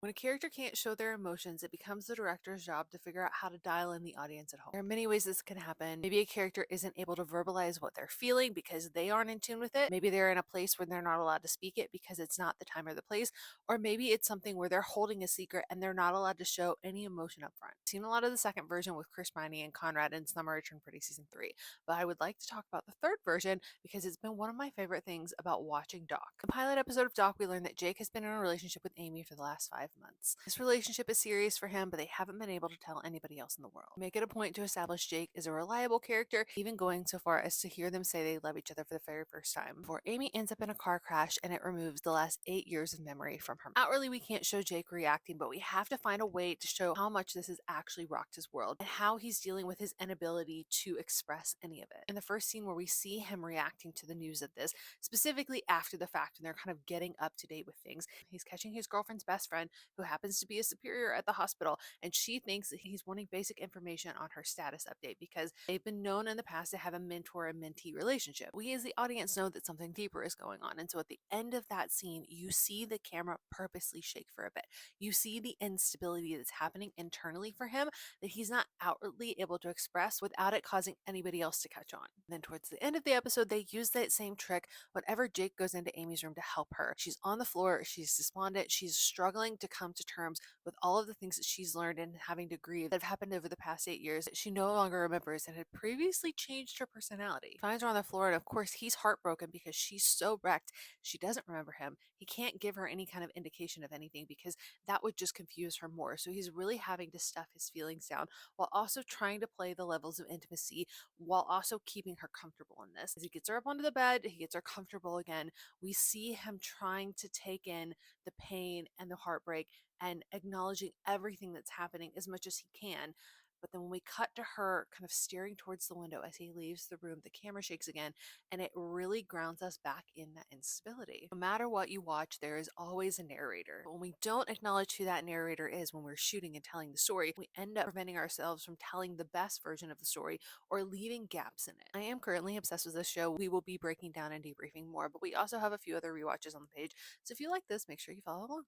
When a character can't show their emotions, it becomes the director's job to figure out how to dial in the audience at home. There are many ways this can happen. Maybe a character isn't able to verbalize what they're feeling because they aren't in tune with it. Maybe they're in a place where they're not allowed to speak it because it's not the time or the place. Or maybe it's something where they're holding a secret and they're not allowed to show any emotion up front. I've seen a lot of the second version with Chris Briney and Conrad in Summer Return Pretty Season 3, but I would like to talk about the third version because it's been one of my favorite things about watching Doc. The pilot episode of Doc, we learned that Jake has been in a relationship with Amy for the last 5 months. This relationship is serious for him, but they haven't been able to tell anybody else in the world. Make it a point to establish Jake is a reliable character, even going so far as to hear them say they love each other for the very first time, before Amy ends up in a car crash and it removes the last 8 years of memory from her. Outwardly, we can't show Jake reacting, but we have to find a way to show how much this has actually rocked his world and how he's dealing with his inability to express any of it. In the first scene where we see him reacting to the news of this, specifically after the fact when they're kind of getting up to date with things, he's catching his girlfriend's best friend who happens to be a superior at the hospital, and she thinks that he's wanting basic information on her status update because they've been known in the past to have a mentor and mentee relationship. We as the audience know that something deeper is going on, and so at the end of that scene, you see the camera purposely shake for a bit. You see the instability that's happening internally for him that he's not outwardly able to express without it causing anybody else to catch on. Then towards the end of the episode, they use that same trick whenever Jake goes into Amy's room to help her. She's on the floor, she's despondent, she's struggling to come to terms with all of the things that she's learned and having to grieve that have happened over the past 8 years that she no longer remembers and had previously changed her personality. He finds her on the floor, and of course, he's heartbroken because she's so wrecked. She doesn't remember him. He can't give her any kind of indication of anything because that would just confuse her more. So he's really having to stuff his feelings down while also trying to play the levels of intimacy while also keeping her comfortable in this. As he gets her up onto the bed, he gets her comfortable again. We see him trying to take in the pain and the heartbreak and acknowledging everything that's happening as much as he can. But then when we cut to her kind of staring towards the window as he leaves the room, the camera shakes again, and it really grounds us back in that instability. No matter what you watch, there is always a narrator. But when we don't acknowledge who that narrator is when we're shooting and telling the story, we end up preventing ourselves from telling the best version of the story or leaving gaps in it. I am currently obsessed with this show. We will be breaking down and debriefing more, but we also have a few other rewatches on the page. So if you like this, make sure you follow along.